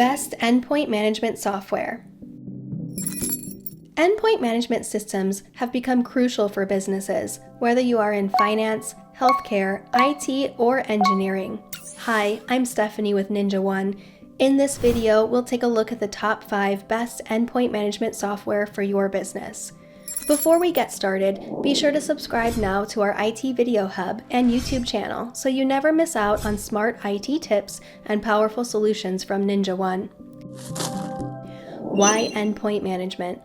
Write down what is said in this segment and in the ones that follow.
Best endpoint management software. Endpoint management systems have become crucial for businesses, whether you are in finance, healthcare, IT, or engineering. Hi, I'm Stephanie with NinjaOne. In this video, we'll take a look at the top 5 best endpoint management software for your business. Before we get started, be sure to subscribe now to our IT Video Hub and YouTube channel so you never miss out on smart IT tips and powerful solutions from NinjaOne. Why endpoint management?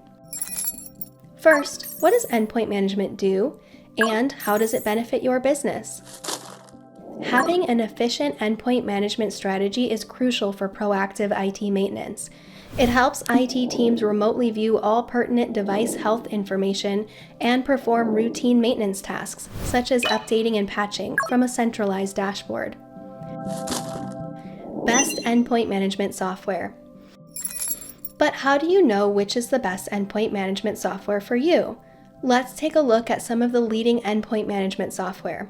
First, what does endpoint management do, and how does it benefit your business? Having an efficient endpoint management strategy is crucial for proactive IT maintenance. It helps IT teams remotely view all pertinent device health information and perform routine maintenance tasks, such as updating and patching, from a centralized dashboard. Best endpoint management software. But how do you know which is the best endpoint management software for you? Let's take a look at some of the leading endpoint management software.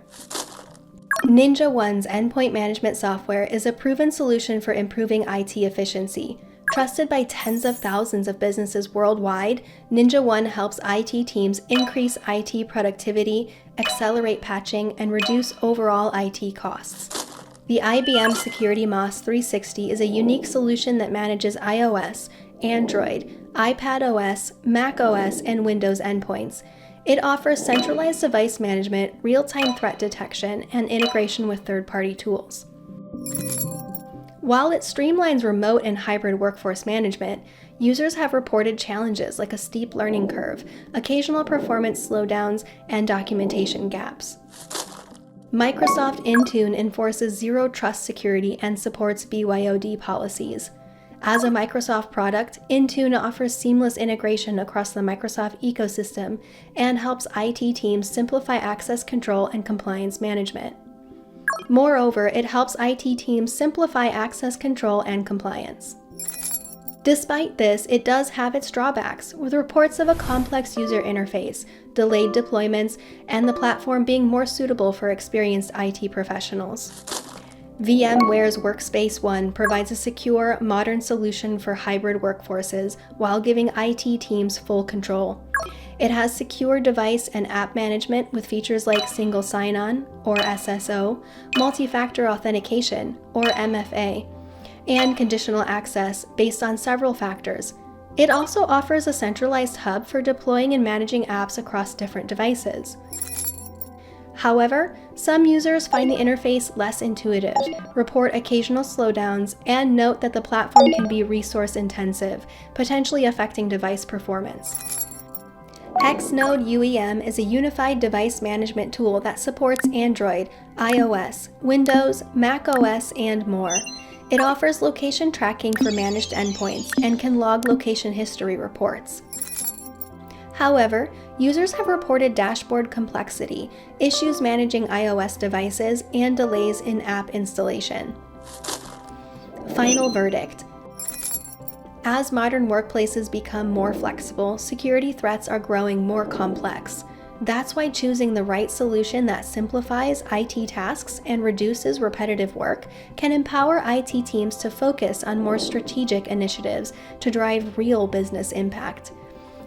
NinjaOne's endpoint management software is a proven solution for improving IT efficiency. Trusted by tens of thousands of businesses worldwide, NinjaOne helps IT teams increase IT productivity, accelerate patching, and reduce overall IT costs. The IBM Security MaaS360 is a unique solution that manages iOS, Android, iPadOS, macOS, and Windows endpoints. It offers centralized device management, real-time threat detection, and integration with third-party tools. While it streamlines remote and hybrid workforce management, users have reported challenges like a steep learning curve, occasional performance slowdowns, and documentation gaps. Microsoft Intune enforces zero trust security and supports BYOD policies. As a Microsoft product, Intune offers seamless integration across the Microsoft ecosystem and helps IT teams simplify access control and compliance management. Moreover, it helps IT teams simplify access control and compliance. Despite this, it does have its drawbacks, with reports of a complex user interface, delayed deployments, and the platform being more suitable for experienced IT professionals. VMware's Workspace ONE provides a secure, modern solution for hybrid workforces while giving IT teams full control. It has secure device and app management with features like single sign-on, or SSO, multi-factor authentication, or MFA, and conditional access based on several factors. It also offers a centralized hub for deploying and managing apps across different devices. However, some users find the interface less intuitive, report occasional slowdowns, and note that the platform can be resource-intensive, potentially affecting device performance. Hexnode UEM is a unified device management tool that supports Android, iOS, Windows, macOS, and more. It offers location tracking for managed endpoints and can log location history reports. However, users have reported dashboard complexity, issues managing iOS devices, and delays in app installation. Final verdict. As modern workplaces become more flexible, security threats are growing more complex. That's why choosing the right solution that simplifies IT tasks and reduces repetitive work can empower IT teams to focus on more strategic initiatives to drive real business impact.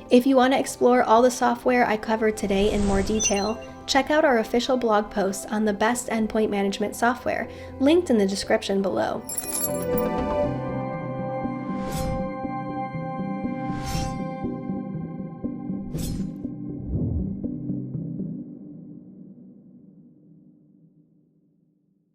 If you want to explore all the software I covered today in more detail, check out our official blog post on the best endpoint management software, linked in the description below.